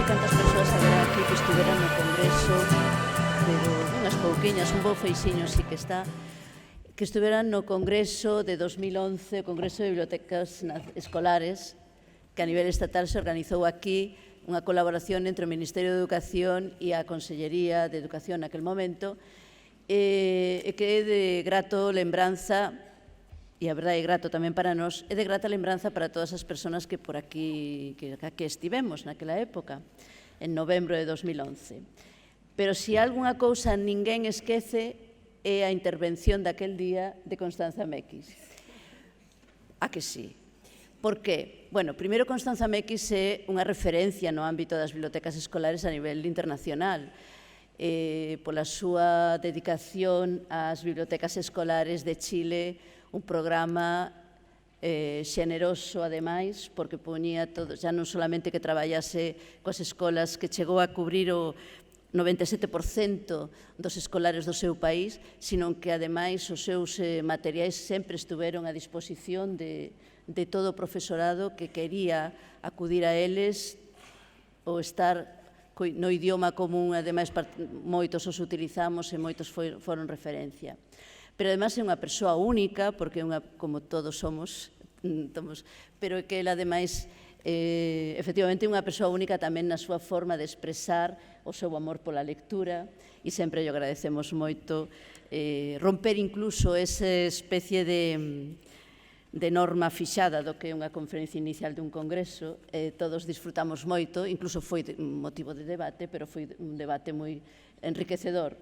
cantas persoas haberá aquí que estiveran no Congreso, pero unhas pouquiñas, un bo feixiño sí que está, que estiveran no Congreso de 2011, o Congreso de Bibliotecas Escolares, que a nivel estatal se organizou aquí unha colaboración entre o Ministerio de Educación e a Consellería de Educación naquel momento, e que é de grato lembranza, e a verdade é grato tamén para nós, é de grata lembranza para todas as persoas que por aquí que estivemos naquela época, en novembro de 2011. Pero se algunha cousa ninguén esquece é a intervención daquel día de Constanza Mequis. A que sí? Por qué? Bueno, primeiro, Constanza Mequis é unha referencia no ámbito das bibliotecas escolares a nivel internacional, pola súa dedicación ás bibliotecas escolares de Chile, un programa xeneroso, ademais, porque poñía todo, xa non solamente que traballase coas escolas, que chegou a cubrir o 97% dos escolares do seu país, sino que, ademais, os seus materiais sempre estuveron a disposición de todo o profesorado que quería acudir a eles ou estar no idioma común, ademais, moitos os utilizamos e moitos foron referencia. Pero, ademais, é unha persoa única, porque é unha, como todos somos, pero que ela, ademais, efectivamente, é unha persoa única tamén na súa forma de expresar o seu amor pola lectura, e sempre lle agradecemos moito romper incluso esa especie de norma fixada do que é unha conferencia inicial dun congreso. Todos disfrutamos moito, incluso foi motivo de debate, pero foi un debate moi enriquecedor.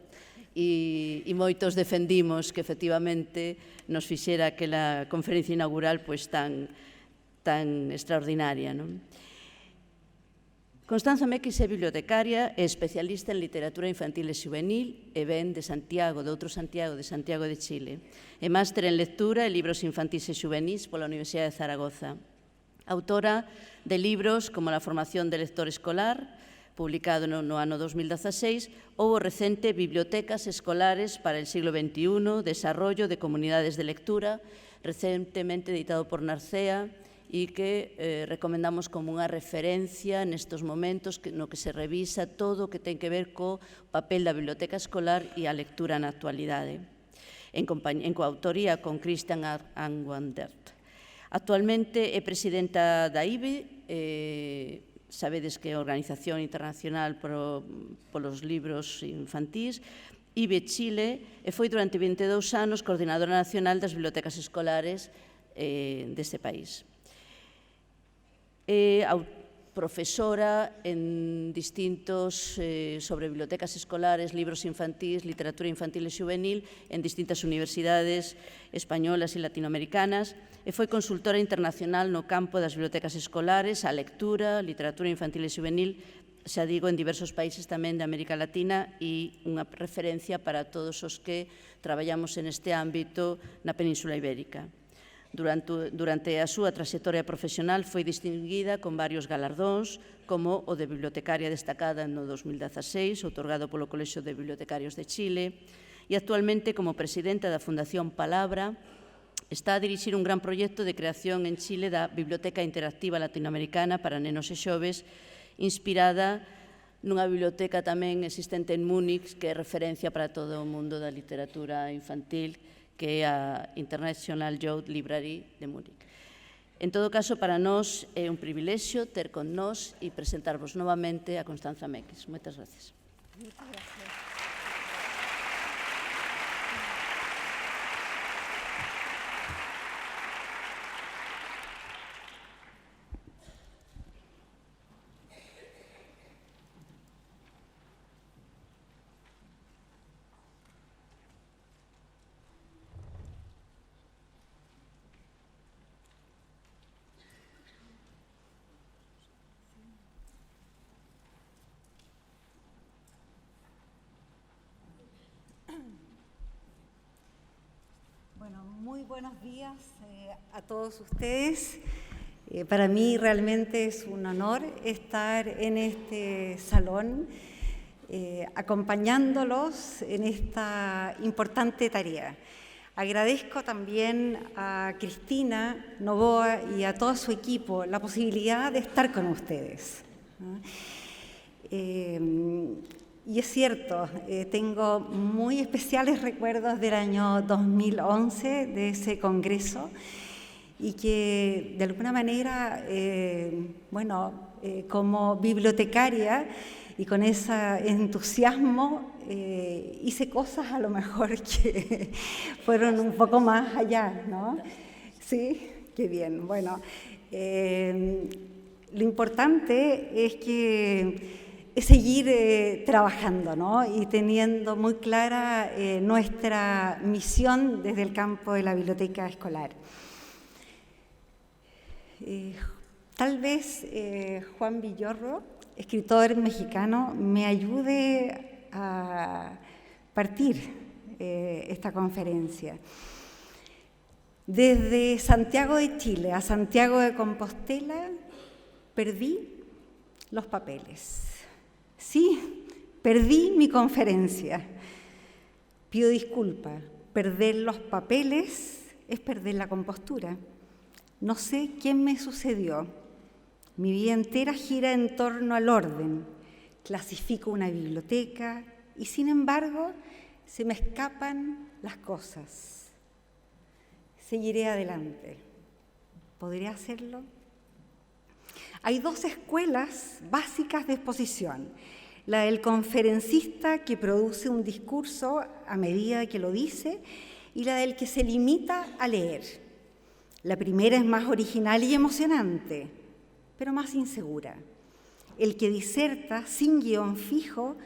E moitos defendimos que efectivamente nos fixera aquela conferencia inaugural tan extraordinaria. Constanza Mequis é bibliotecaria e especialista en literatura infantil e juvenil e ven de Santiago, de outro Santiago, de Santiago de Chile. É máster en lectura e libros infantís e juvenís pola Universidade de Zaragoza. Autora de libros como La formación del lector escolar, publicado no ano 2016, ou o recente Bibliotecas escolares para el siglo XXI, Desarrollo de comunidades de lectura, recentemente editado por Narcea, e que recomendamos como unha referencia nestes momentos no que se revisa todo o que ten que ver co papel da biblioteca escolar e a lectura na actualidade, en coautoría con Christian Angwandert. Actualmente é presidenta da IBE, sabedes que é a Organización Internacional polos Libros Infantís, IBE Chile, e foi durante 22 anos coordinadora nacional das bibliotecas escolares deste país. É profesora en distintos sobre bibliotecas escolares, libros infantís, literatura infantil e juvenil en distintas universidades españolas e latinoamericanas, e foi consultora internacional no campo das bibliotecas escolares, a lectura, literatura infantil e juvenil, xa digo, en diversos países tamén de América Latina, e unha referencia para todos os que traballamos en este ámbito na Península Ibérica. Durante a súa traxectoria profesional foi distinguida con varios galardóns, como o de bibliotecaria destacada no 2016, outorgado polo Colexio de Bibliotecarios de Chile, e actualmente como presidenta da Fundación Palabra, está a dirixir un gran proxecto de creación en Chile da Biblioteca Interactiva Latinoamericana para nenos e xoves, inspirada nunha biblioteca tamén existente en Múnich, que é referencia para todo o mundo da literatura infantil, que é a International Youth Library de Múnich. En todo caso, para nós é un privilexio ter con nós e presentarvos novamente a Constanza Mequis. Moitas gracias. Muchas gracias. Bueno, muy buenos días a todos ustedes. Para mí realmente es un honor estar en este salón acompañándolos en esta importante tarea. Agradezco también a Cristina Novoa y a todo su equipo la posibilidad de estar con ustedes. Y es cierto, tengo muy especiales recuerdos del año 2011, de ese congreso, y que de alguna manera, como bibliotecaria y con ese entusiasmo, hice cosas a lo mejor que fueron un poco más allá, ¿no? Sí, qué bien. Bueno, lo importante es seguir trabajando, ¿no? Y teniendo muy clara nuestra misión desde el campo de la biblioteca escolar. Tal vez Juan Villorro, escritor mexicano, me ayude a partir esta conferencia. Desde Santiago de Chile a Santiago de Compostela perdí los papeles. Sí, perdí mi conferencia. Pido disculpas. Perder los papeles es perder la compostura. No sé qué me sucedió. Mi vida entera gira en torno al orden. Clasifico una biblioteca y, sin embargo, se me escapan las cosas. Seguiré adelante. ¿Podré hacerlo? Hay dos escuelas básicas de exposición. La del conferencista que produce un discurso a medida que lo dice y la del que se limita a leer. La primera es más original y emocionante, pero más insegura. El que diserta sin guión fijo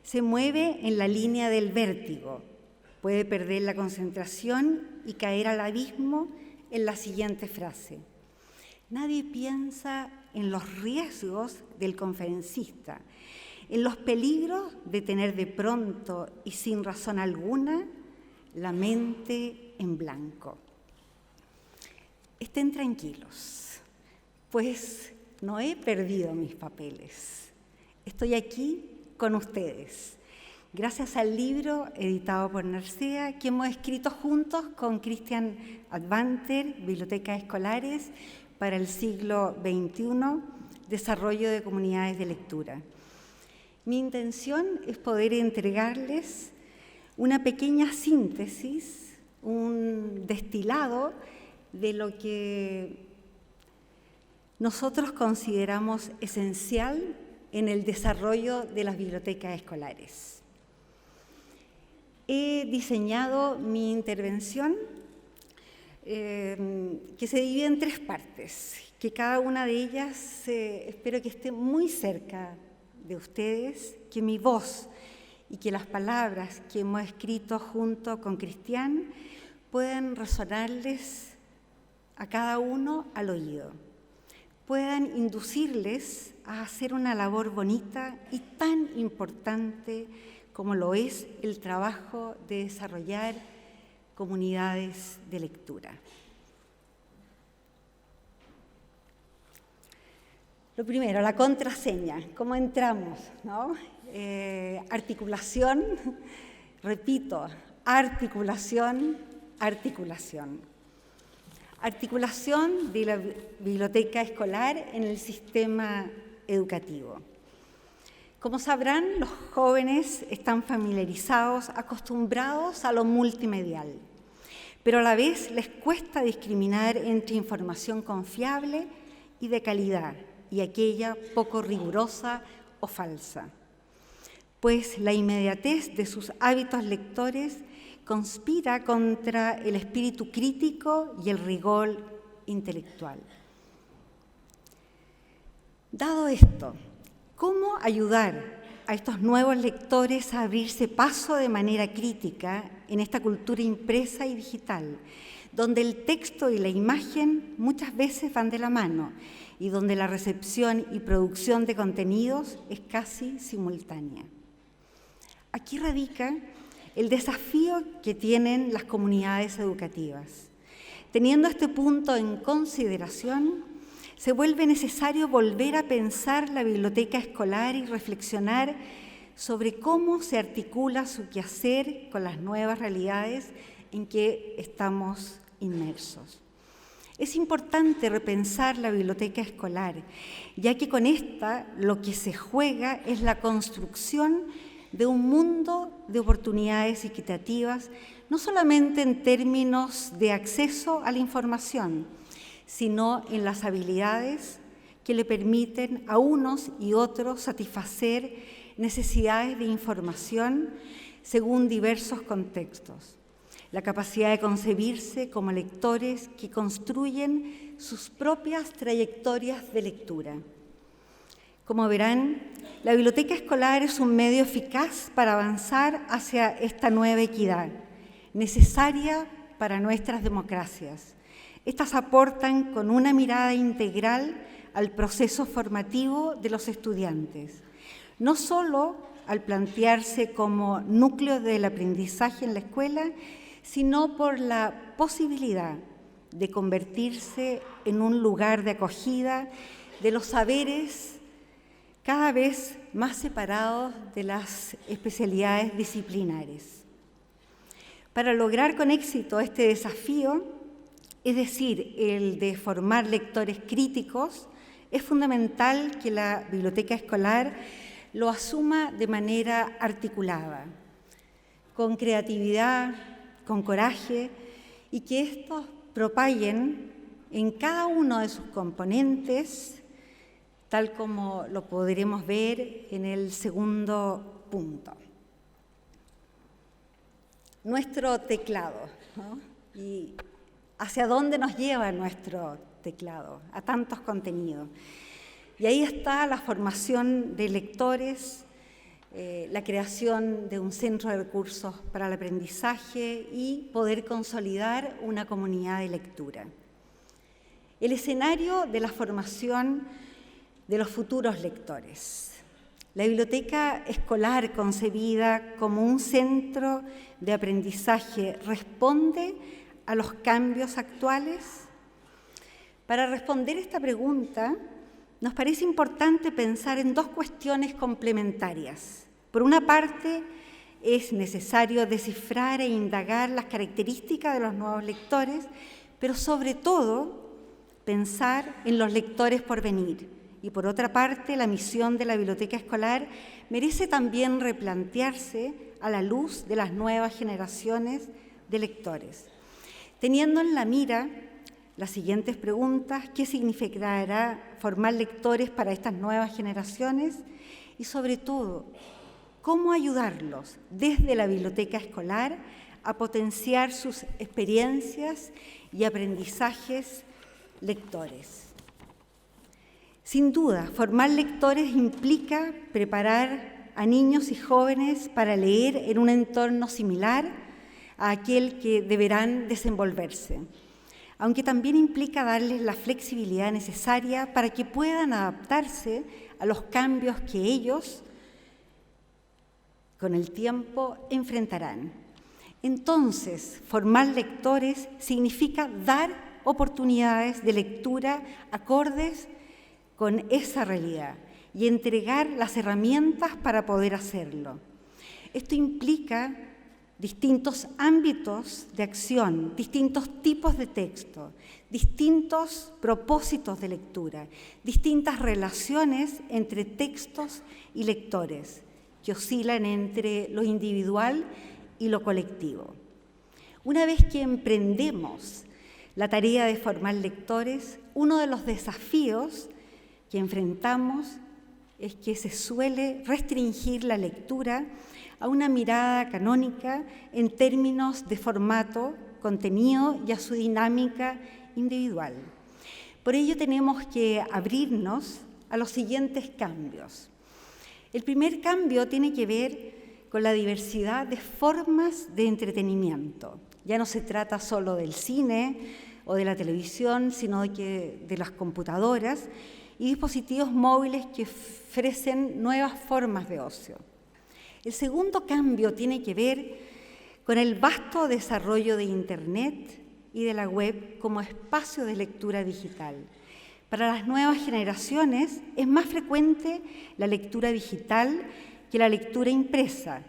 se mueve en la línea del vértigo. Puede perder la concentración y caer al abismo en la siguiente frase. Nadie piensa en los riesgos del conferencista, en los peligros de tener de pronto y sin razón alguna la mente en blanco. Estén tranquilos, pues no he perdido mis papeles. Estoy aquí con ustedes, gracias al libro editado por Narcea que hemos escrito juntos con Christian Advanter, Bibliotecas Escolares para el siglo XXI, Desarrollo de Comunidades de Lectura. Mi intención es poder entregarles una pequeña síntesis, un destilado de lo que nosotros consideramos esencial en el desarrollo de las bibliotecas escolares. He diseñado mi intervención que se divide en 3 partes, que cada una de ellas espero que esté muy cerca de ustedes, que mi voz y que las palabras que hemos escrito junto con Cristian puedan resonarles a cada uno al oído, puedan inducirles a hacer una labor bonita y tan importante como lo es el trabajo de desarrollar comunidades de lectura. Lo primero, la contraseña, ¿cómo entramos? ¿No? Articulación, repito, articulación, articulación. Articulación de la biblioteca escolar en el sistema educativo. Como sabrán, los jóvenes están familiarizados, acostumbrados a lo multimedial, pero a la vez les cuesta discriminar entre información confiable y de calidad y aquella poco rigurosa o falsa, pues la inmediatez de sus hábitos lectores conspira contra el espíritu crítico y el rigor intelectual. Dado esto, ¿cómo ayudar a estos nuevos lectores a abrirse paso de manera crítica en esta cultura impresa y digital, donde el texto y la imagen muchas veces van de la mano y donde la recepción y producción de contenidos es casi simultánea? Aquí radica el desafío que tienen las comunidades educativas. Teniendo este punto en consideración, se vuelve necesario volver a pensar la biblioteca escolar y reflexionar sobre cómo se articula su quehacer con las nuevas realidades en que estamos inmersos. Es importante repensar la biblioteca escolar, ya que con esta lo que se juega es la construcción de un mundo de oportunidades equitativas, no solamente en términos de acceso a la información, sino en las habilidades que le permiten a unos y otros satisfacer necesidades de información según diversos contextos. La capacidad de concebirse como lectores que construyen sus propias trayectorias de lectura. Como verán, la biblioteca escolar es un medio eficaz para avanzar hacia esta nueva equidad, necesaria para nuestras democracias. Estas aportan con una mirada integral al proceso formativo de los estudiantes, no solo al plantearse como núcleo del aprendizaje en la escuela, sino por la posibilidad de convertirse en un lugar de acogida de los saberes cada vez más separados de las especialidades disciplinares. Para lograr con éxito este desafío, es decir, el de formar lectores críticos, es fundamental que la biblioteca escolar lo asuma de manera articulada, con creatividad, con coraje, y que estos propaguen en cada uno de sus componentes, tal como lo podremos ver en el segundo punto. Nuestro teclado, ¿no? Y hacia dónde nos lleva nuestro teclado, a tantos contenidos. Y ahí está la formación de lectores, la creación de un centro de recursos para el aprendizaje y poder consolidar una comunidad de lectura. El escenario de la formación de los futuros lectores. La biblioteca escolar concebida como un centro de aprendizaje responde a los cambios actuales. Para responder esta pregunta, nos parece importante pensar en dos cuestiones complementarias. Por una parte, es necesario descifrar e indagar las características de los nuevos lectores, pero sobre todo, pensar en los lectores por venir. Y por otra parte, la misión de la biblioteca escolar merece también replantearse a la luz de las nuevas generaciones de lectores. Teniendo en la mira las siguientes preguntas: ¿qué significará formar lectores para estas nuevas generaciones? Y sobre todo, ¿cómo ayudarlos desde la biblioteca escolar a potenciar sus experiencias y aprendizajes lectores? Sin duda, formar lectores implica preparar a niños y jóvenes para leer en un entorno similar a aquel que deberán desenvolverse, aunque también implica darles la flexibilidad necesaria para que puedan adaptarse a los cambios que ellos, con el tiempo, enfrentarán. Entonces, formar lectores significa dar oportunidades de lectura acordes con esa realidad y entregar las herramientas para poder hacerlo. Esto implica distintos ámbitos de acción, distintos tipos de texto, distintos propósitos de lectura, distintas relaciones entre textos y lectores que oscilan entre lo individual y lo colectivo. Una vez que emprendemos la tarea de formar lectores, uno de los desafíos que enfrentamos es que se suele restringir la lectura a una mirada canónica en términos de formato, contenido y a su dinámica individual. Por ello tenemos que abrirnos a los siguientes cambios. El primer cambio tiene que ver con la diversidad de formas de entretenimiento. Ya no se trata solo del cine o de la televisión, sino de las computadoras y dispositivos móviles que ofrecen nuevas formas de ocio. El segundo cambio tiene que ver con el vasto desarrollo de Internet y de la web como espacio de lectura digital. Para las nuevas generaciones es más frecuente la lectura digital que la lectura impresa,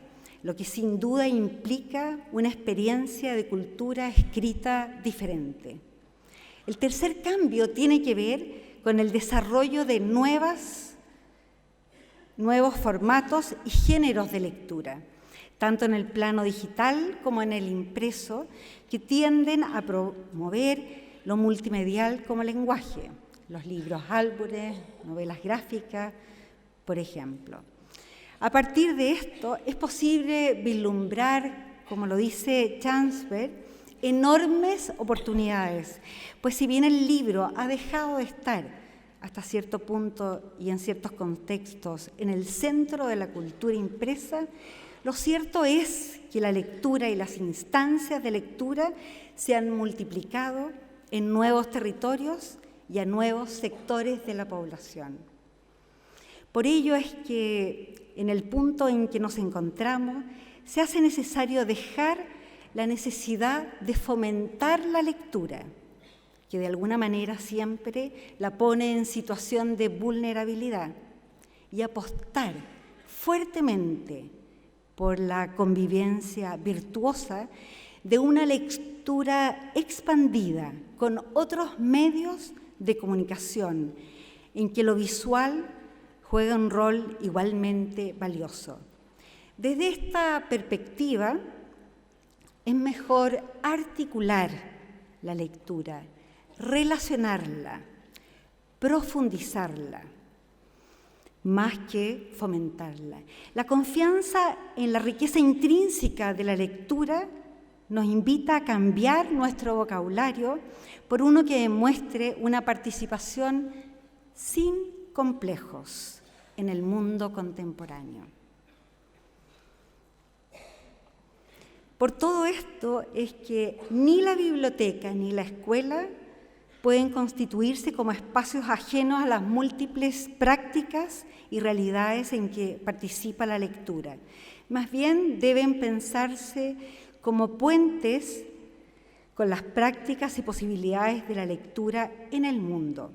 lo que sin duda implica una experiencia de cultura escrita diferente. El tercer cambio tiene que ver con el desarrollo de nuevos formatos y géneros de lectura, tanto en el plano digital como en el impreso, que tienden a promover lo multimedial como lenguaje, los libros álbumes, novelas gráficas, por ejemplo. A partir de esto es posible vislumbrar, como lo dice Chancellor, enormes oportunidades, pues si bien el libro ha dejado de estar hasta cierto punto y en ciertos contextos en el centro de la cultura impresa, lo cierto es que la lectura y las instancias de lectura se han multiplicado en nuevos territorios y a nuevos sectores de la población. Por ello es que en el punto en que nos encontramos se hace necesario dejar la necesidad de fomentar la lectura, que de alguna manera siempre la pone en situación de vulnerabilidad, y apostar fuertemente por la convivencia virtuosa de una lectura expandida con otros medios de comunicación, en que lo visual juega un rol igualmente valioso. Desde esta perspectiva, es mejor articular la lectura, relacionarla, profundizarla, más que fomentarla. La confianza en la riqueza intrínseca de la lectura nos invita a cambiar nuestro vocabulario por uno que demuestre una participación sin complejos en el mundo contemporáneo. Por todo esto es que ni la biblioteca ni la escuela pueden constituirse como espacios ajenos a las múltiples prácticas y realidades en que participa la lectura. Más bien deben pensarse como puentes con las prácticas y posibilidades de la lectura en el mundo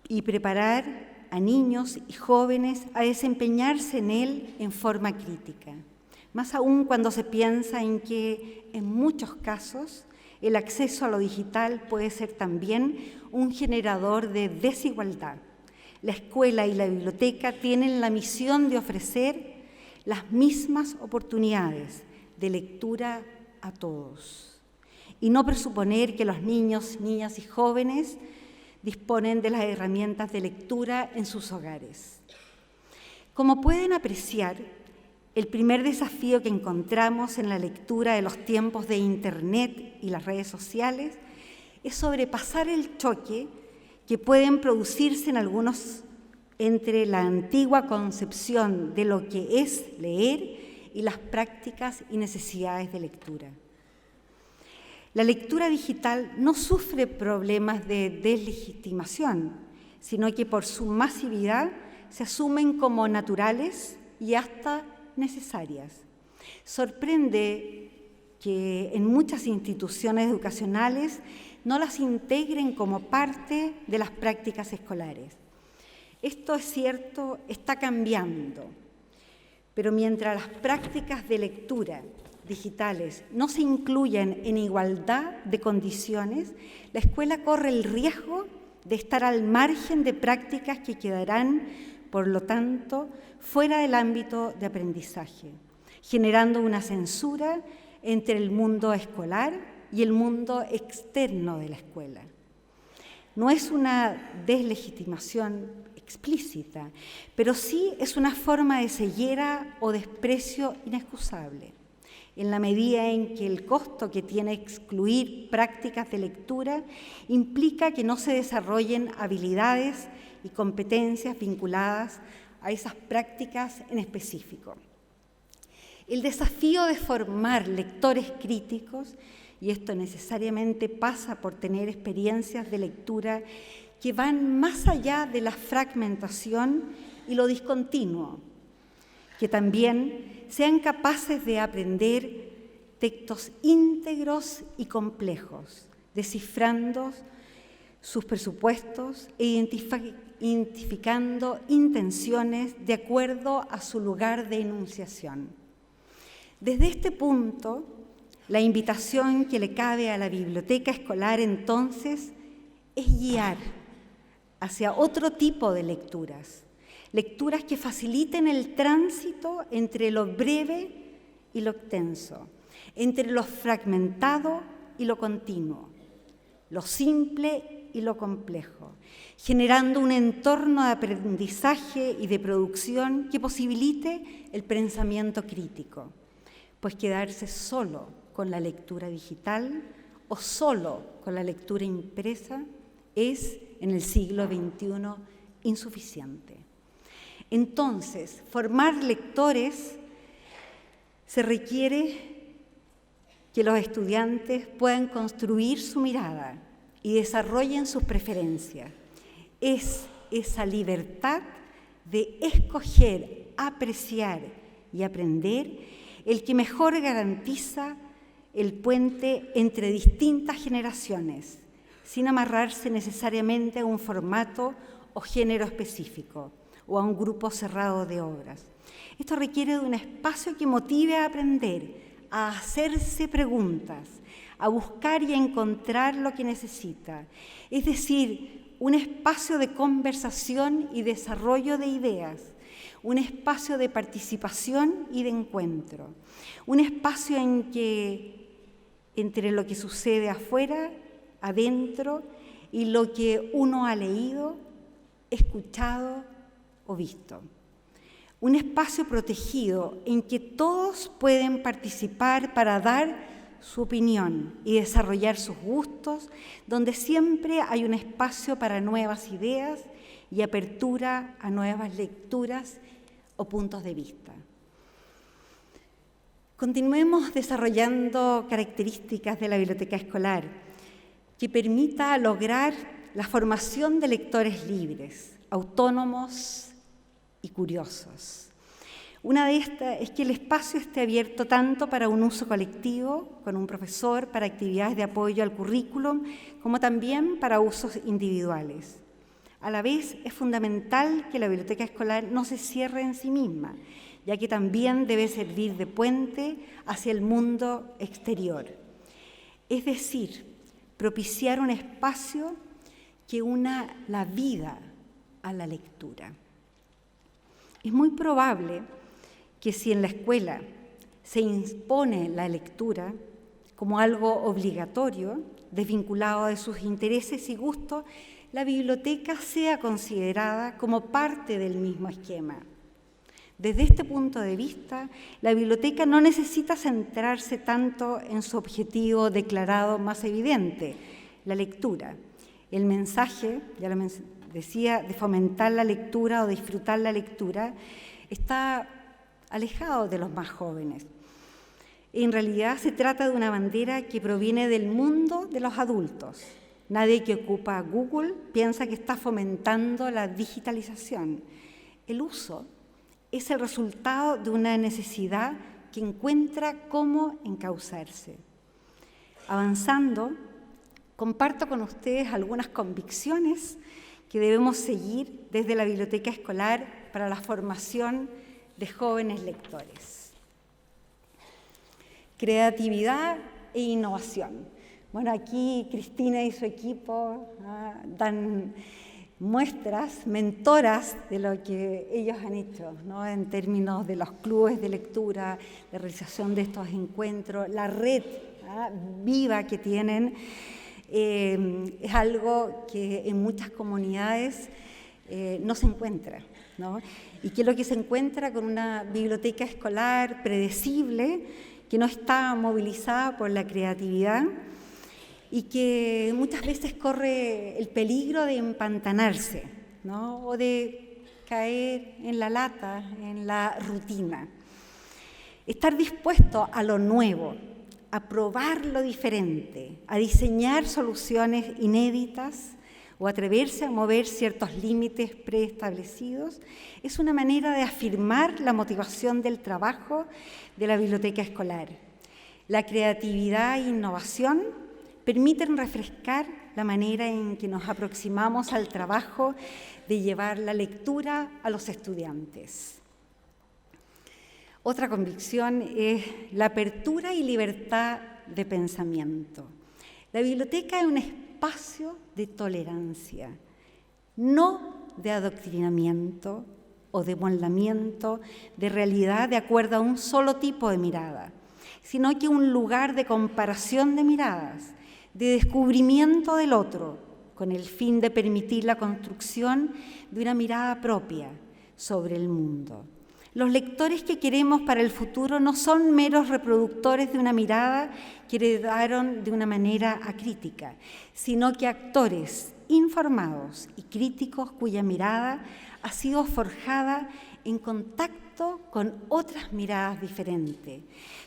y preparar a niños y jóvenes a desempeñarse en él en forma crítica. Más aún cuando se piensa en que, en muchos casos, el acceso a lo digital puede ser también un generador de desigualdad. La escuela y la biblioteca tienen la misión de ofrecer las mismas oportunidades de lectura a todos y no presuponer que los niños, niñas y jóvenes disponen de las herramientas de lectura en sus hogares. Como pueden apreciar, el primer desafío que encontramos en la lectura de los tiempos de Internet y las redes sociales es sobrepasar el choque que pueden producirse en algunos entre la antigua concepción de lo que es leer y las prácticas y necesidades de lectura. La lectura digital no sufre problemas de deslegitimación, sino que por su masividad se asumen como naturales y hasta necesarias. Sorprende que en muchas instituciones educacionales no las integren como parte de las prácticas escolares. Esto es cierto, está cambiando, pero mientras las prácticas de lectura digitales no se incluyan en igualdad de condiciones, la escuela corre el riesgo de estar al margen de prácticas que quedarán, por lo tanto, fuera del ámbito de aprendizaje, generando una censura entre el mundo escolar y el mundo externo de la escuela. No es una deslegitimación explícita, pero sí es una forma de ceguera o desprecio inexcusable, en la medida en que el costo que tiene excluir prácticas de lectura implica que no se desarrollen habilidades y competencias vinculadas a esas prácticas en específico. El desafío de formar lectores críticos, y esto necesariamente pasa por tener experiencias de lectura que van más allá de la fragmentación y lo discontinuo, que también sean capaces de aprender textos íntegros y complejos, descifrando sus presupuestos e identificando intenciones de acuerdo a su lugar de enunciación. Desde este punto, La invitación que le cabe a la biblioteca escolar, entonces, es guiar hacia otro tipo de lecturas, lecturas que faciliten el tránsito entre lo breve y lo extenso, entre lo fragmentado y lo continuo, lo simple y lo complejo, generando un entorno de aprendizaje y de producción que posibilite el pensamiento crítico, pues quedarse solo con la lectura digital o solo con la lectura impresa es, en el siglo XXI, insuficiente. Entonces, formar lectores se requiere que los estudiantes puedan construir su mirada y desarrollen sus preferencias. Es esa libertad de escoger, apreciar y aprender el que mejor garantiza el puente entre distintas generaciones, sin amarrarse necesariamente a un formato o género específico o a un grupo cerrado de obras. Esto requiere de un espacio que motive a aprender, a hacerse preguntas, a buscar y a encontrar lo que necesita. Es decir, un espacio de conversación y desarrollo de ideas, un espacio de participación y de encuentro, un espacio en que entre lo que sucede afuera, adentro, y lo que uno ha leído, escuchado o visto. Un espacio protegido en que todos pueden participar para dar su opinión y desarrollar sus gustos, donde siempre hay un espacio para nuevas ideas y apertura a nuevas lecturas o puntos de vista. Continuemos desarrollando características de la biblioteca escolar que permita lograr la formación de lectores libres, autónomos y curiosos. Una de estas es que el espacio esté abierto tanto para un uso colectivo, con un profesor, para actividades de apoyo al currículum, como también para usos individuales. A la vez, es fundamental que la biblioteca escolar no se cierre en sí misma, ya que también debe servir de puente hacia el mundo exterior. Es decir, propiciar un espacio que una la vida a la lectura. Es muy probable que si en la escuela se impone la lectura como algo obligatorio, desvinculado de sus intereses y gustos, la biblioteca sea considerada como parte del mismo esquema. Desde este punto de vista, la biblioteca no necesita centrarse tanto en su objetivo declarado más evidente, la lectura. El mensaje, ya lo decía, de fomentar la lectura o disfrutar la lectura, está alejado de los más jóvenes. En realidad se trata de una bandera que proviene del mundo de los adultos. Nadie que ocupa Google piensa que está fomentando la digitalización. El uso es el resultado de una necesidad que encuentra cómo encauzarse. Avanzando, comparto con ustedes algunas convicciones que debemos seguir desde la biblioteca escolar para la formación de jóvenes lectores. Creatividad e innovación. Bueno, aquí Cristina y su equipo dan muestras, mentoras de lo que ellos han hecho, ¿no? En términos de los clubes de lectura, la realización de estos encuentros, la red viva que tienen, es algo que en muchas comunidades no se encuentra, ¿no? Y que es lo que se encuentra con una biblioteca escolar predecible, que no está movilizada por la creatividad, y que muchas veces corre el peligro de empantanarse, ¿no? O de caer en la lata, en la rutina. Estar dispuesto a lo nuevo, a probar lo diferente, a diseñar soluciones inéditas o atreverse a mover ciertos límites preestablecidos, es una manera de afirmar la motivación del trabajo de la biblioteca escolar. La creatividad e innovación permiten refrescar la manera en que nos aproximamos al trabajo de llevar la lectura a los estudiantes. Otra convicción es la apertura y libertad de pensamiento. La biblioteca es un espacio de tolerancia, no de adoctrinamiento o de moldamiento de realidad de acuerdo a un solo tipo de mirada, sino que un lugar de comparación de miradas, de descubrimiento del otro, con el fin de permitir la construcción de una mirada propia sobre el mundo. Los lectores que queremos para el futuro no son meros reproductores de una mirada que heredaron de una manera acrítica, sino que actores informados y críticos cuya mirada ha sido forjada en contacto con otras miradas diferentes,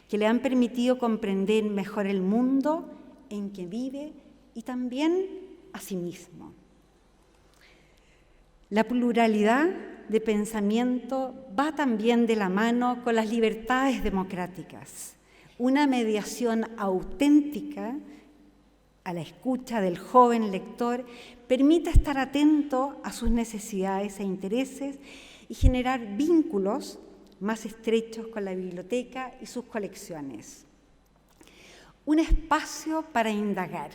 que le han permitido comprender mejor el mundo en que vive y también a sí mismo. La pluralidad de pensamiento va también de la mano con las libertades democráticas. Una mediación auténtica a la escucha del joven lector permite estar atento a sus necesidades e intereses y generar vínculos más estrechos con la biblioteca y sus colecciones. Un espacio para indagar,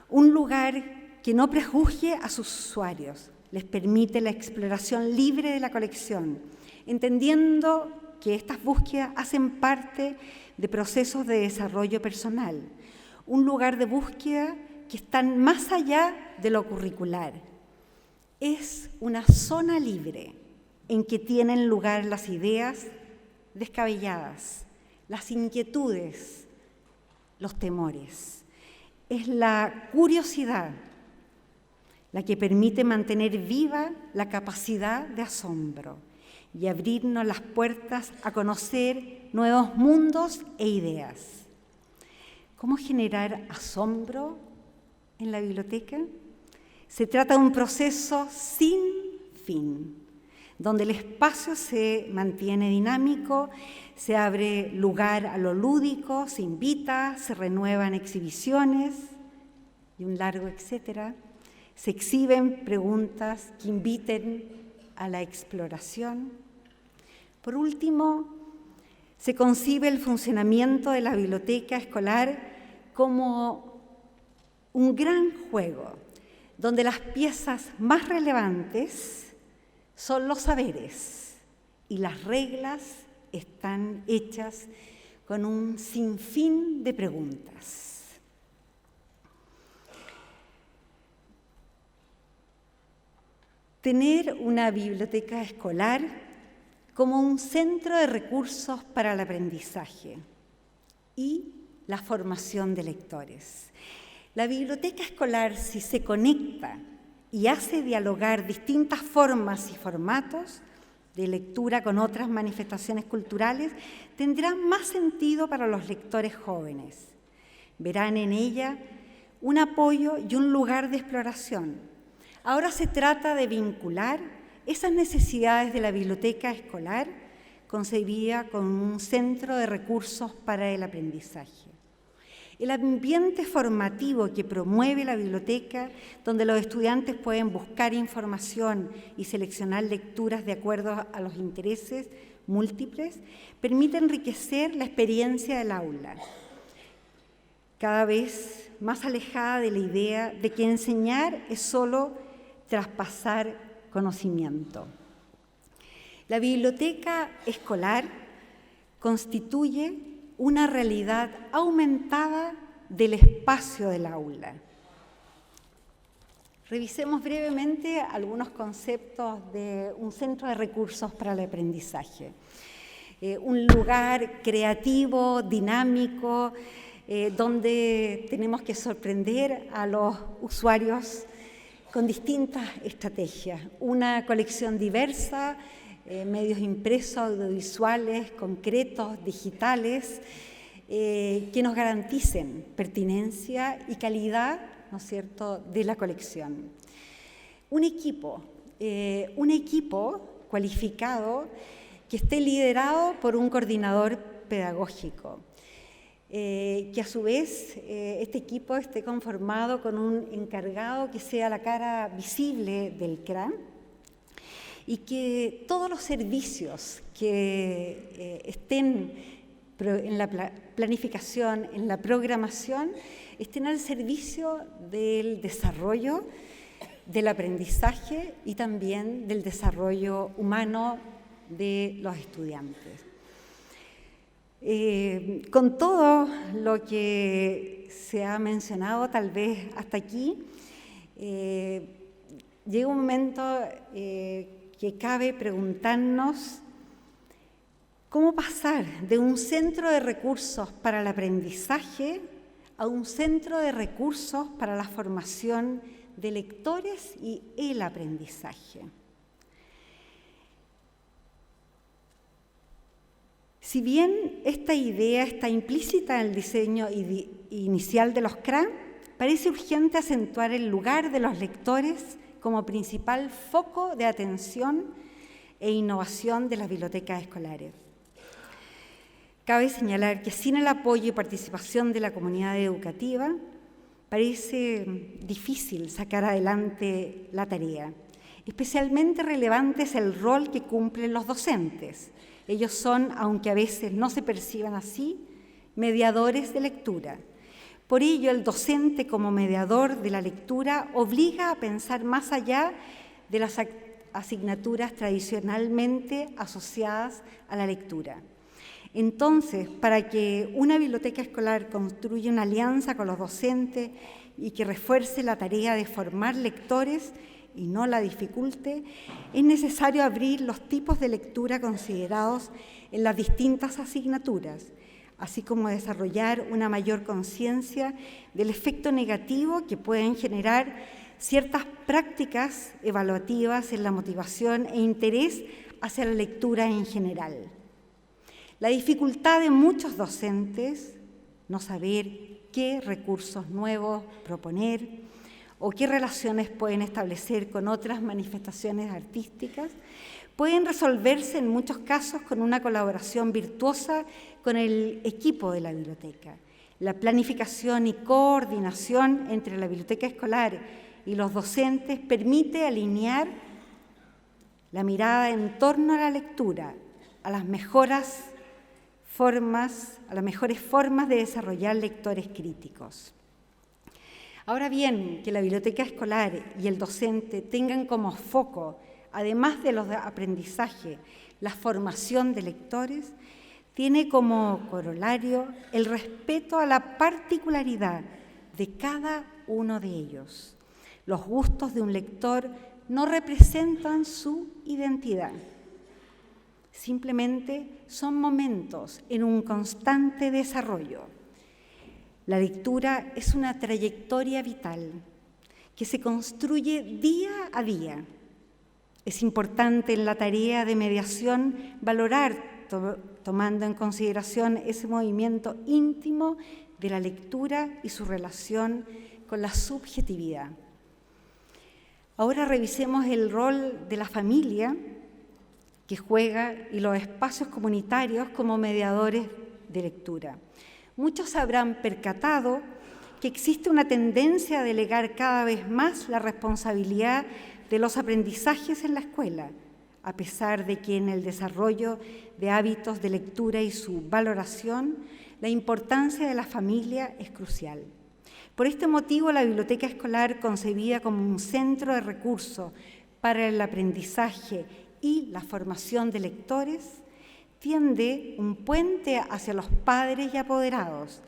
un lugar que no prejuzgue a sus usuarios, les permite la exploración libre de la colección, entendiendo que estas búsquedas hacen parte de procesos de desarrollo personal, un lugar de búsqueda que están más allá de lo curricular. Es una zona libre en que tienen lugar las ideas descabelladas, las inquietudes, los temores. Es la curiosidad la que permite mantener viva la capacidad de asombro y abrirnos las puertas a conocer nuevos mundos e ideas. ¿Cómo generar asombro en la biblioteca? Se trata de un proceso sin fin, donde el espacio se mantiene dinámico, se abre lugar a lo lúdico, se invita, se renuevan exhibiciones y un largo etcétera. Se exhiben preguntas que inviten a la exploración. Por último, se concibe el funcionamiento de la biblioteca escolar como un gran juego, donde las piezas más relevantes son los saberes y las reglas están hechas con un sinfín de preguntas. Tener una biblioteca escolar como un centro de recursos para el aprendizaje y la formación de lectores. La biblioteca escolar, si se conecta y hace dialogar distintas formas y formatos de lectura con otras manifestaciones culturales, tendrá más sentido para los lectores jóvenes. Verán en ella un apoyo y un lugar de exploración. Ahora se trata de vincular esas necesidades de la biblioteca escolar concebida como un centro de recursos para el aprendizaje. El ambiente formativo que promueve la biblioteca, donde los estudiantes pueden buscar información y seleccionar lecturas de acuerdo a los intereses múltiples, permite enriquecer la experiencia del aula, cada vez más alejada de la idea de que enseñar es solo traspasar conocimiento. La biblioteca escolar constituye una realidad aumentada del espacio del aula. Revisemos brevemente algunos conceptos de un centro de recursos para el aprendizaje. Un lugar creativo, dinámico, donde tenemos que sorprender a los usuarios con distintas estrategias. Una colección diversa, medios impresos, audiovisuales, concretos, digitales, que nos garanticen pertinencia y calidad, ¿no es cierto?, de la colección. Un equipo cualificado que esté liderado por un coordinador pedagógico, que a su vez este equipo esté conformado con un encargado que sea la cara visible del CRA y que todos los servicios que estén en la planificación, en la programación, estén al servicio del desarrollo, del aprendizaje y también del desarrollo humano de los estudiantes. Con todo lo que se ha mencionado, tal vez hasta aquí, llega un momento que cabe preguntarnos cómo pasar de un centro de recursos para el aprendizaje a un centro de recursos para la formación de lectores y el aprendizaje. Si bien esta idea está implícita en el diseño inicial de los CRA, parece urgente acentuar el lugar de los lectores como principal foco de atención e innovación de las bibliotecas escolares. Cabe señalar que sin el apoyo y participación de la comunidad educativa, parece difícil sacar adelante la tarea. Especialmente relevante es el rol que cumplen los docentes. Ellos son, aunque a veces no se perciban así, mediadores de lectura. Por ello, el docente como mediador de la lectura obliga a pensar más allá de las asignaturas tradicionalmente asociadas a la lectura. Entonces, para que una biblioteca escolar construya una alianza con los docentes y que refuerce la tarea de formar lectores y no la dificulte, es necesario abrir los tipos de lectura considerados en las distintas asignaturas, así como desarrollar una mayor conciencia del efecto negativo que pueden generar ciertas prácticas evaluativas en la motivación e interés hacia la lectura en general. La dificultad de muchos docentes, no saber qué recursos nuevos proponer o qué relaciones pueden establecer con otras manifestaciones artísticas, pueden resolverse en muchos casos con una colaboración virtuosa con el equipo de la biblioteca. La planificación y coordinación entre la biblioteca escolar y los docentes permite alinear la mirada en torno a la lectura, a las mejores formas de desarrollar lectores críticos. Ahora bien, que la biblioteca escolar y el docente tengan como foco, además de los de aprendizaje, la formación de lectores, tiene como corolario el respeto a la particularidad de cada uno de ellos. Los gustos de un lector no representan su identidad. Simplemente son momentos en un constante desarrollo. La lectura es una trayectoria vital que se construye día a día. Es importante en la tarea de mediación valorar, tomando en consideración ese movimiento íntimo de la lectura y su relación con la subjetividad. Ahora revisemos el rol de la familia que juega y los espacios comunitarios como mediadores de lectura. Muchos se habrán percatado que existe una tendencia a delegar cada vez más la responsabilidad de los aprendizajes en la escuela, a pesar de que en el desarrollo de hábitos de lectura y su valoración, la importancia de la familia es crucial. Por este motivo, la biblioteca escolar, concebida como un centro de recursos para el aprendizaje y la formación de lectores, tiende un puente hacia los padres y apoderados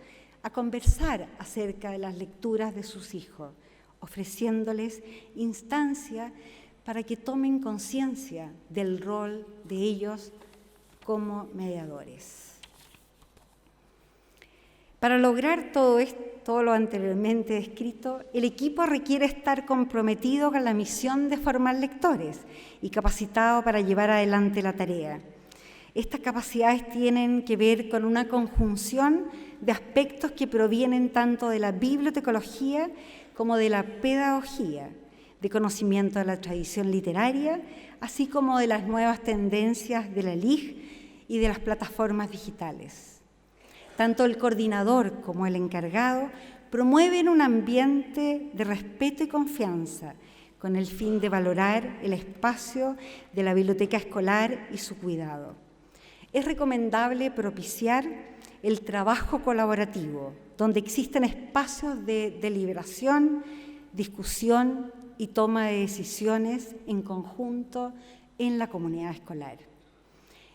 a conversar acerca de las lecturas de sus hijos, ofreciéndoles instancia para que tomen conciencia del rol de ellos como mediadores. Para lograr todo lo anteriormente descrito, el equipo requiere estar comprometido con la misión de formar lectores y capacitado para llevar adelante la tarea. Estas capacidades tienen que ver con una conjunción de aspectos que provienen tanto de la bibliotecología como de la pedagogía, de conocimiento de la tradición literaria, así como de las nuevas tendencias de la LIG y de las plataformas digitales. Tanto el coordinador como el encargado promueven un ambiente de respeto y confianza con el fin de valorar el espacio de la biblioteca escolar y su cuidado. Es recomendable propiciar el trabajo colaborativo, donde existen espacios de deliberación, discusión y toma de decisiones en conjunto en la comunidad escolar.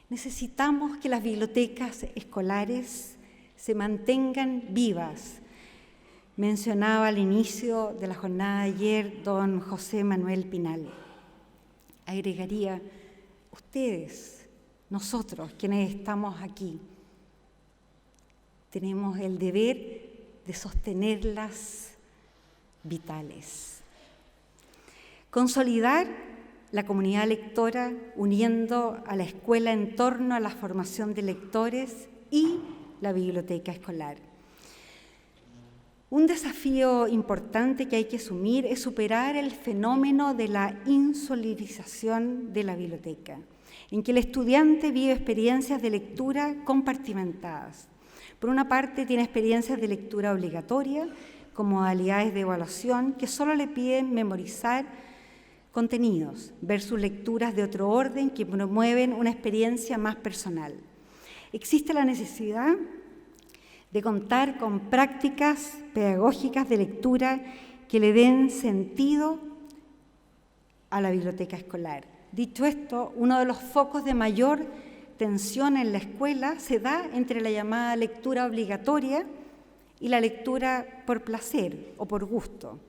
Necesitamos que las bibliotecas escolares se mantengan vivas. Mencionaba al inicio de la jornada de ayer don José Manuel Pinal. Agregaría, ustedes, nosotros, quienes estamos aquí, tenemos el deber de sostenerlas vitales. Consolidar la comunidad lectora uniendo a la escuela en torno a la formación de lectores y la biblioteca escolar. Un desafío importante que hay que asumir es superar el fenómeno de la insolidarización de la biblioteca, en que el estudiante vive experiencias de lectura compartimentadas. Por una parte, tiene experiencias de lectura obligatoria, con modalidades de evaluación que solo le piden memorizar contenidos, versus lecturas de otro orden que promueven una experiencia más personal. Existe la necesidad de contar con prácticas pedagógicas de lectura que le den sentido a la biblioteca escolar. Dicho esto, uno de los focos de mayor tensión en la escuela se da entre la llamada lectura obligatoria y la lectura por placer o por gusto.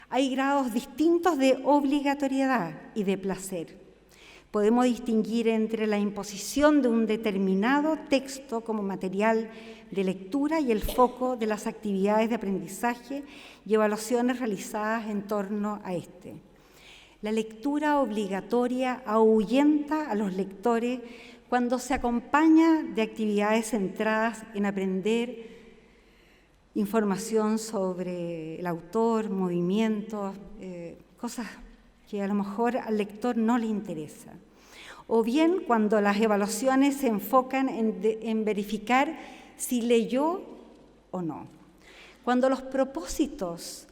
Hay grados distintos de obligatoriedad y de placer. Podemos distinguir entre la imposición de un determinado texto como material de lectura y el foco de las actividades de aprendizaje y evaluaciones realizadas en torno a este. La lectura obligatoria ahuyenta a los lectores cuando se acompaña de actividades centradas en aprender información sobre el autor, movimientos, cosas que a lo mejor al lector no le interesa. O bien cuando las evaluaciones se enfocan en verificar si leyó o no. Cuando los propósitos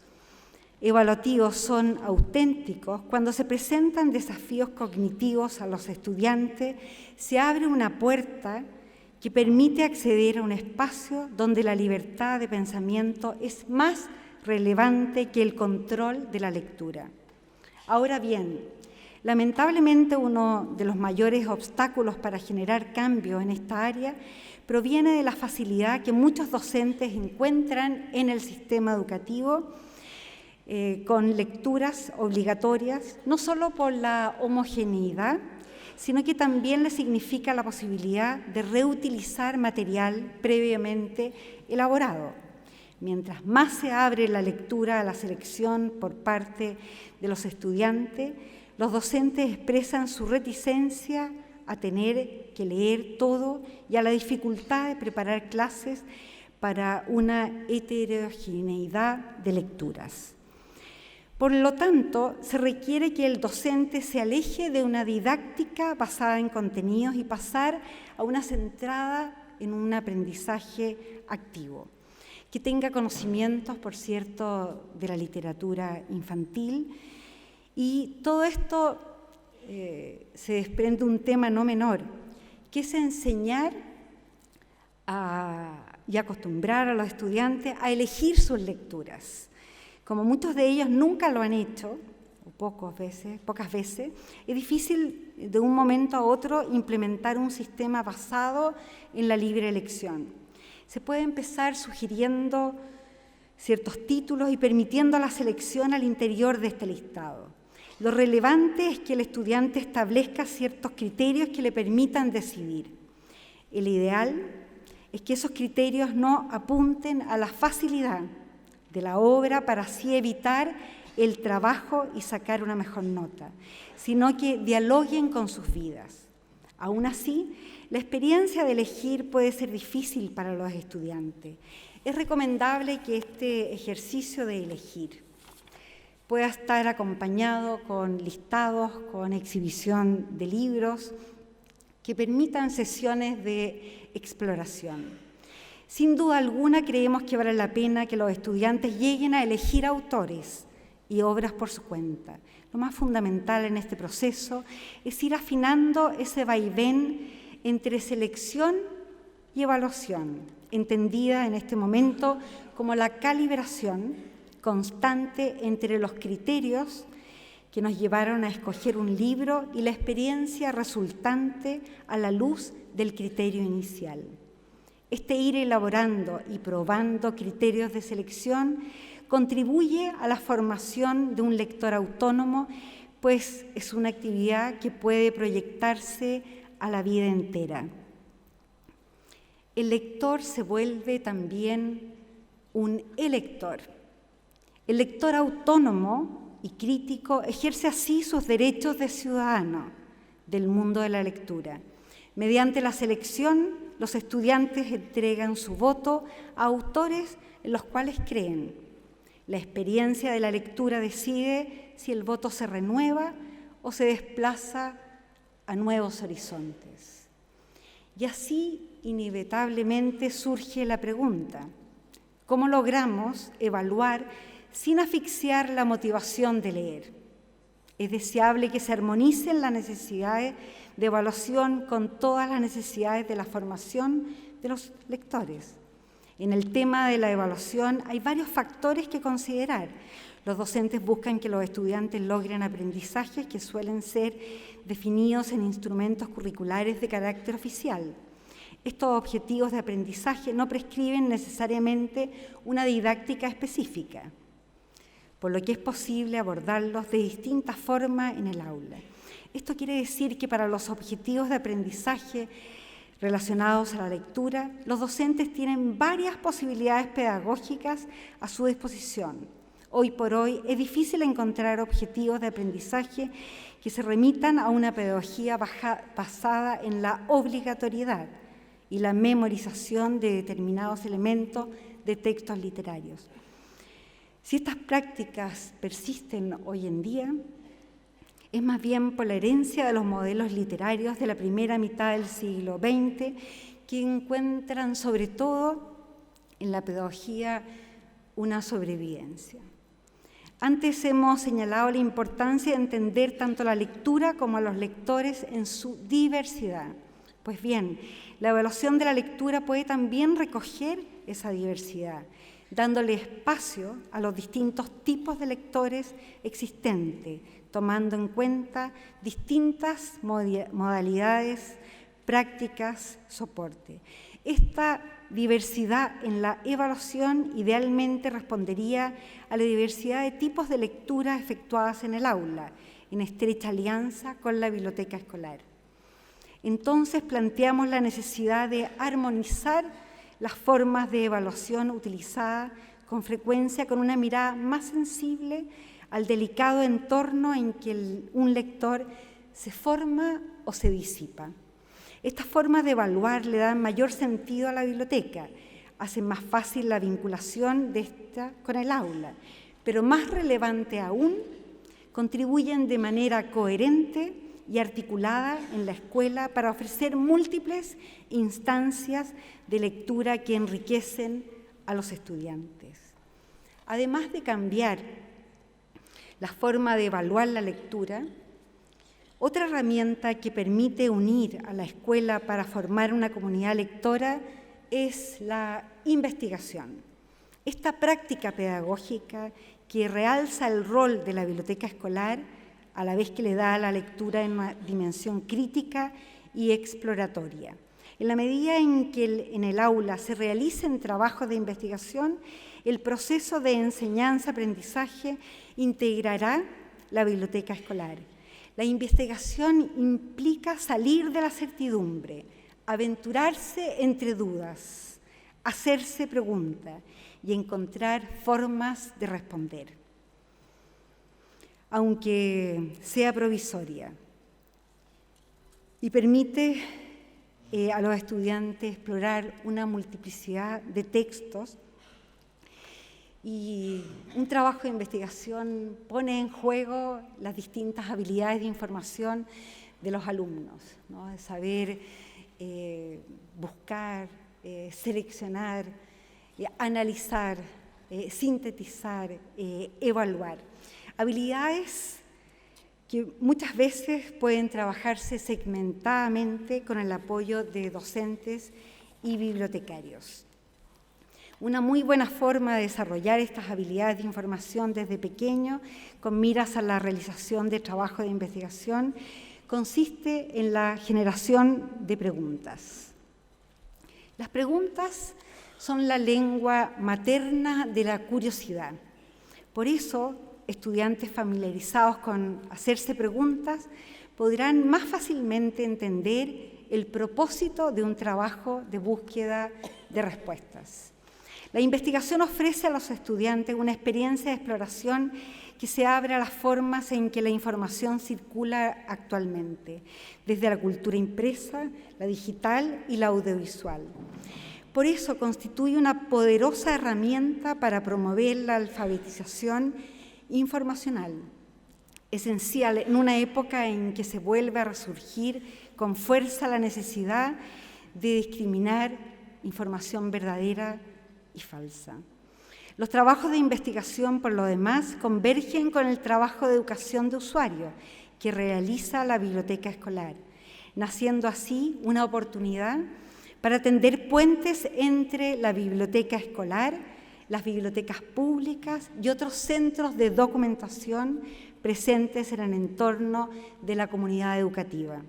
evaluativos son auténticos, cuando se presentan desafíos cognitivos a los estudiantes, se abre una puerta que permite acceder a un espacio donde la libertad de pensamiento es más relevante que el control de la lectura. Ahora bien, lamentablemente uno de los mayores obstáculos para generar cambios en esta área proviene de la facilidad que muchos docentes encuentran en el sistema educativo con lecturas obligatorias, no solo por la homogeneidad, sino que también le significa la posibilidad de reutilizar material previamente elaborado. Mientras más se abre la lectura a la selección por parte de los estudiantes, los docentes expresan su reticencia a tener que leer todo y a la dificultad de preparar clases para una heterogeneidad de lecturas. Por lo tanto, se requiere que el docente se aleje de una didáctica basada en contenidos y pasar a una centrada en un aprendizaje activo, que tenga conocimientos, por cierto, de la literatura infantil. Y todo esto se desprende un tema no menor, que es enseñar y acostumbrar a los estudiantes a elegir sus lecturas. Como muchos de ellos nunca lo han hecho, o pocas veces, es difícil de un momento a otro implementar un sistema basado en la libre elección. Se puede empezar sugiriendo ciertos títulos y permitiendo la selección al interior de este listado. Lo relevante es que el estudiante establezca ciertos criterios que le permitan decidir. El ideal es que esos criterios no apunten a la facilidad de la obra para así evitar el trabajo y sacar una mejor nota, sino que dialoguen con sus vidas. Aún así, la experiencia de elegir puede ser difícil para los estudiantes. Es recomendable que este ejercicio de elegir pueda estar acompañado con listados, con exhibición de libros que permitan sesiones de exploración. Sin duda alguna, creemos que vale la pena que los estudiantes lleguen a elegir autores y obras por su cuenta. Lo más fundamental en este proceso es ir afinando ese vaivén entre selección y evaluación, entendida en este momento como la calibración constante entre los criterios que nos llevaron a escoger un libro y la experiencia resultante a la luz del criterio inicial. Este ir elaborando y probando criterios de selección contribuye a la formación de un lector autónomo, pues es una actividad que puede proyectarse a la vida entera. El lector se vuelve también un elector. El lector autónomo y crítico ejerce así sus derechos de ciudadano del mundo de la lectura. Mediante la selección, los estudiantes entregan su voto a autores en los cuales creen. La experiencia de la lectura decide si el voto se renueva o se desplaza a nuevos horizontes. Y así, inevitablemente, surge la pregunta: ¿cómo logramos evaluar sin asfixiar la motivación de leer? Es deseable que se armonicen las necesidades de evaluación con todas las necesidades de la formación de los lectores. En el tema de la evaluación hay varios factores que considerar. Los docentes buscan que los estudiantes logren aprendizajes que suelen ser definidos en instrumentos curriculares de carácter oficial. Estos objetivos de aprendizaje no prescriben necesariamente una didáctica específica, por lo que es posible abordarlos de distintas formas en el aula. Esto quiere decir que para los objetivos de aprendizaje relacionados a la lectura, los docentes tienen varias posibilidades pedagógicas a su disposición. Hoy por hoy es difícil encontrar objetivos de aprendizaje que se remitan a una pedagogía basada en la obligatoriedad y la memorización de determinados elementos de textos literarios. Si estas prácticas persisten hoy en día, es más bien por la herencia de los modelos literarios de la primera mitad del siglo XX, que encuentran sobre todo en la pedagogía una sobrevivencia. Antes hemos señalado la importancia de entender tanto la lectura como a los lectores en su diversidad. Pues bien, la evaluación de la lectura puede también recoger esa diversidad, dándole espacio a los distintos tipos de lectores existentes, tomando en cuenta distintas modalidades, prácticas, soporte. Esta diversidad en la evaluación idealmente respondería a la diversidad de tipos de lecturas efectuadas en el aula, en estrecha alianza con la biblioteca escolar. Entonces planteamos la necesidad de armonizar las formas de evaluación utilizadas con frecuencia con una mirada más sensible al delicado entorno en que un lector se forma o se disipa. Estas formas de evaluar le dan mayor sentido a la biblioteca, hacen más fácil la vinculación de esta con el aula, pero más relevante aún, contribuyen de manera coherente y articulada en la escuela para ofrecer múltiples instancias de lectura que enriquecen a los estudiantes. Además de cambiar la forma de evaluar la lectura, otra herramienta que permite unir a la escuela para formar una comunidad lectora es la investigación. Esta práctica pedagógica que realza el rol de la biblioteca escolar, a la vez que le da a la lectura en una dimensión crítica y exploratoria. En la medida en que en el aula se realicen trabajos de investigación, el proceso de enseñanza-aprendizaje integrará la biblioteca escolar. La investigación implica salir de la certidumbre, aventurarse entre dudas, hacerse preguntas y encontrar formas de responder, aunque sea provisoria, y permite a los estudiantes explorar una multiplicidad de textos. Y un trabajo de investigación pone en juego las distintas habilidades de información de los alumnos, ¿no? De saber buscar, seleccionar, analizar, sintetizar, evaluar. Habilidades que muchas veces pueden trabajarse segmentadamente con el apoyo de docentes y bibliotecarios. Una muy buena forma de desarrollar estas habilidades de información desde pequeño, con miras a la realización de trabajo de investigación, consiste en la generación de preguntas. Las preguntas son la lengua materna de la curiosidad. Por eso, estudiantes familiarizados con hacerse preguntas podrán más fácilmente entender el propósito de un trabajo de búsqueda de respuestas. La investigación ofrece a los estudiantes una experiencia de exploración que se abre a las formas en que la información circula actualmente, desde la cultura impresa, la digital y la audiovisual. Por eso constituye una poderosa herramienta para promover la alfabetización informacional, esencial en una época en que se vuelve a resurgir con fuerza la necesidad de discriminar información verdadera y falsa. Los trabajos de investigación, por lo demás, convergen con el trabajo de educación de usuario que realiza la biblioteca escolar, naciendo así una oportunidad para tender puentes entre la biblioteca escolar, las bibliotecas públicas y otros centros de documentación presentes en el entorno de la comunidad educativa.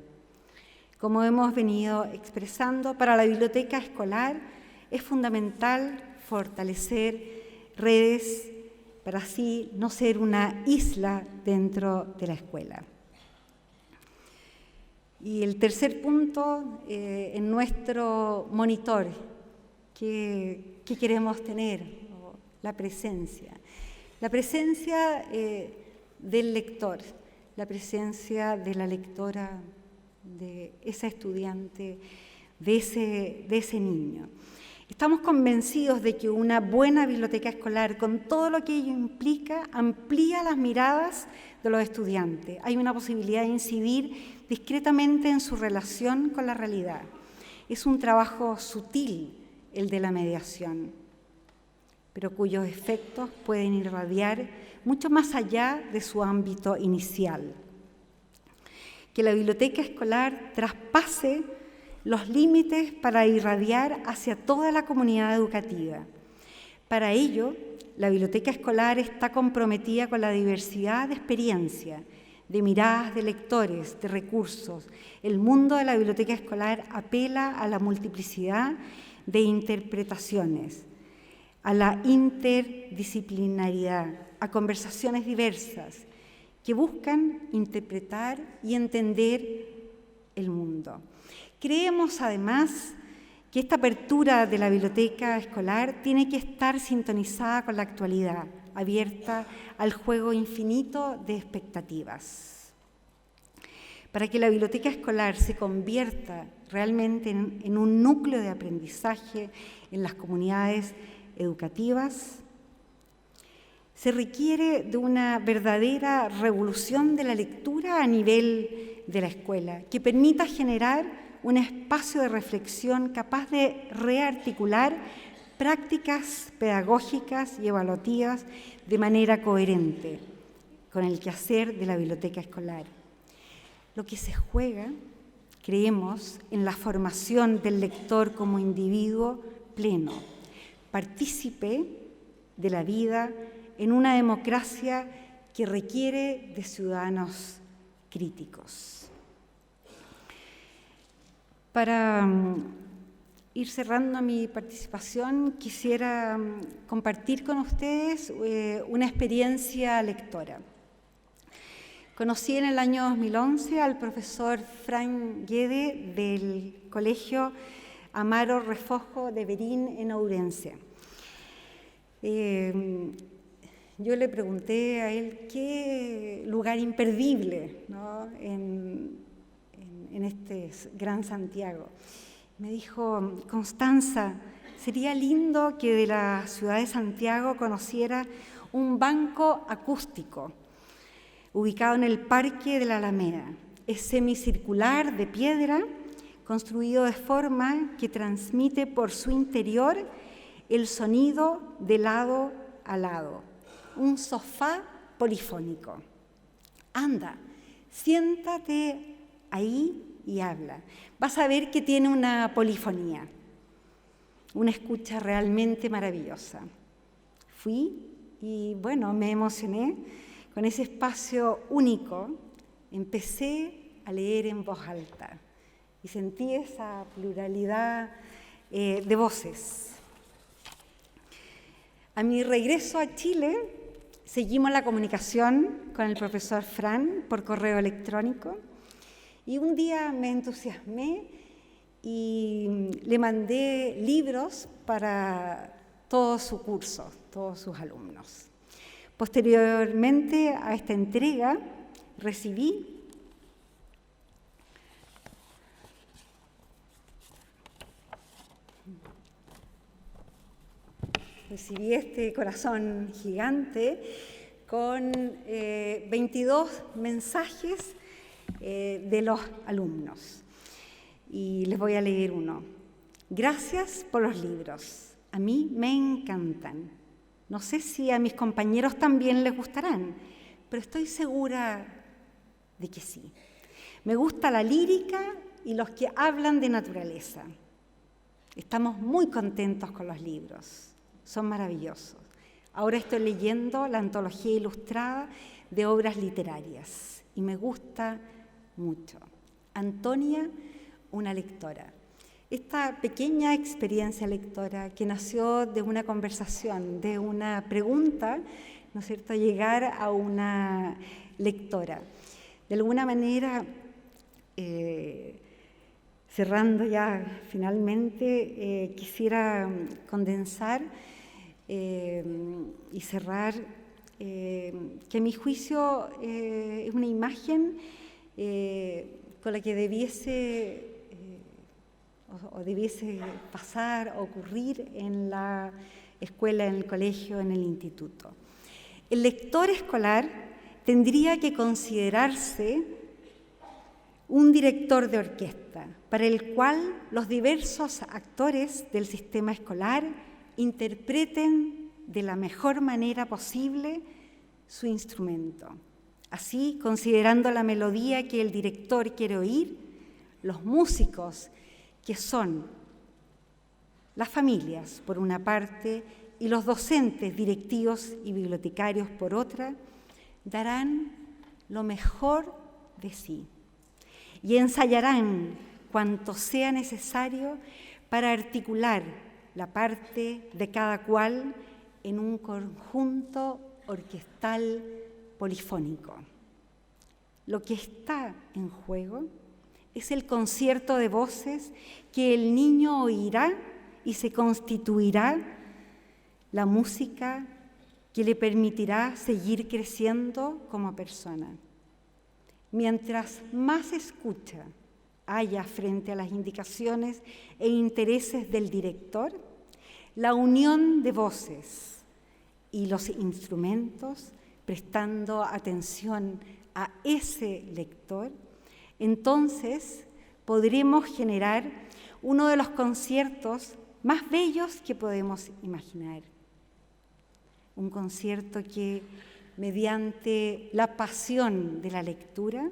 Como hemos venido expresando, para la biblioteca escolar es fundamental fortalecer redes para así no ser una isla dentro de la escuela. Y el tercer punto, en nuestro monitor, ¿qué queremos tener? La presencia. La presencia del lector, la presencia de la lectora, de esa estudiante, de ese niño. Estamos convencidos de que una buena biblioteca escolar, con todo lo que ello implica, amplía las miradas de los estudiantes. Hay una posibilidad de incidir discretamente en su relación con la realidad. Es un trabajo sutil el de la mediación, pero cuyos efectos pueden irradiar mucho más allá de su ámbito inicial. Que la biblioteca escolar traspase los límites para irradiar hacia toda la comunidad educativa. Para ello, la biblioteca escolar está comprometida con la diversidad de experiencias, de miradas de lectores, de recursos. El mundo de la biblioteca escolar apela a la multiplicidad de interpretaciones, a la interdisciplinaridad, a conversaciones diversas que buscan interpretar y entender el mundo. Creemos, además, que esta apertura de la biblioteca escolar tiene que estar sintonizada con la actualidad, abierta al juego infinito de expectativas. Para que la biblioteca escolar se convierta realmente en un núcleo de aprendizaje en las comunidades educativas, se requiere de una verdadera revolución de la lectura a nivel de la escuela, que permita generar un espacio de reflexión capaz de rearticular prácticas pedagógicas y evaluativas de manera coherente con el quehacer de la biblioteca escolar. Lo que se juega, creemos, en la formación del lector como individuo pleno, partícipe de la vida en una democracia que requiere de ciudadanos críticos. Para ir cerrando mi participación, quisiera compartir con ustedes una experiencia lectora. Conocí en el año 2011 al profesor Frank Guede del Colegio Amaro Refojo de Berín, en Ourense. Yo le pregunté a él qué lugar imperdible, ¿no?, en este gran Santiago. Me dijo: Constanza, sería lindo que de la ciudad de Santiago conociera un banco acústico ubicado en el Parque de la Alameda. Es semicircular, de piedra, construido de forma que transmite por su interior el sonido de lado a lado. Un sofá polifónico. Anda, siéntate ahí y habla. Vas a ver que tiene una polifonía. una escucha realmente maravillosa. Fui y, bueno, me emocioné con ese espacio único. Empecé a leer en voz alta y sentí esa pluralidad de voces. A mi regreso a Chile, seguimos la comunicación con el profesor Fran por correo electrónico y un día me entusiasmé y le mandé libros para todo su curso, todos sus alumnos. Posteriormente a esta entrega, recibí este corazón gigante con 22 mensajes de los alumnos. Y les voy a leer uno. Gracias por los libros. A mí me encantan. No sé si a mis compañeros también les gustarán, pero estoy segura de que sí. Me gusta la lírica y los que hablan de naturaleza. Estamos muy contentos con los libros. Son maravillosos. Ahora estoy leyendo la antología ilustrada de obras literarias y me gusta mucho. Antonia, una lectora. Esta pequeña experiencia lectora que nació de una conversación, de una pregunta, ¿no es cierto?, llegar a una lectora. De alguna manera, cerrando ya finalmente, quisiera condensar y cerrar que a mi juicio es una imagen con la que debiese pasar, ocurrir en la escuela, en el colegio, en el instituto. El lector escolar tendría que considerarse un director de orquesta para el cual los diversos actores del sistema escolar interpreten de la mejor manera posible su instrumento. Así, considerando la melodía que el director quiere oír, los músicos, que son las familias por una parte y los docentes, directivos y bibliotecarios por otra, darán lo mejor de sí y ensayarán cuanto sea necesario para articular la parte de cada cual en un conjunto orquestal polifónico. Lo que está en juego es el concierto de voces que el niño oirá y se constituirá la música que le permitirá seguir creciendo como persona. Mientras más escucha haya frente a las indicaciones e intereses del director, la unión de voces y los instrumentos, prestando atención a ese lector, entonces podremos generar uno de los conciertos más bellos que podemos imaginar. Un concierto que, mediante la pasión de la lectura,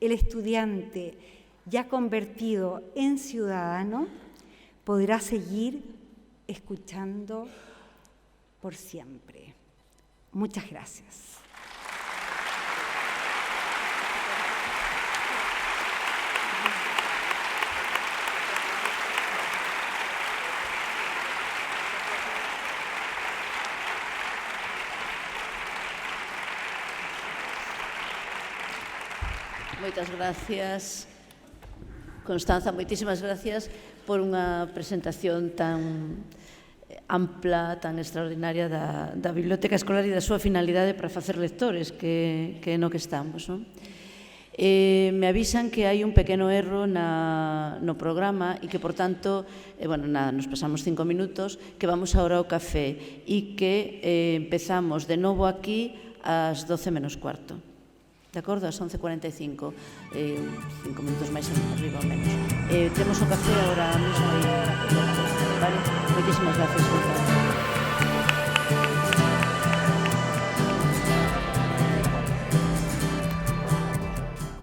el estudiante ya convertido en ciudadano podrá seguir escuchando por siempre. Muchas gracias. Moitas gracias, Constanza, moitísimas gracias por unha presentación tan ampla, tan extraordinaria da Biblioteca Escolar e da súa finalidade para facer lectores, que é no que estamos, non? Me avisan que hai un pequeno erro no programa e que, por tanto, bueno, nada, nos pasamos 5 minutos, que vamos agora ao café e que empezamos de novo aquí ás 12 menos cuarto. De acordo, ás 11:45, 5 minutos máis arriba ou menos. Temos o café agora mesmo aí, vale? Moitísimas gracias, Gonzalo.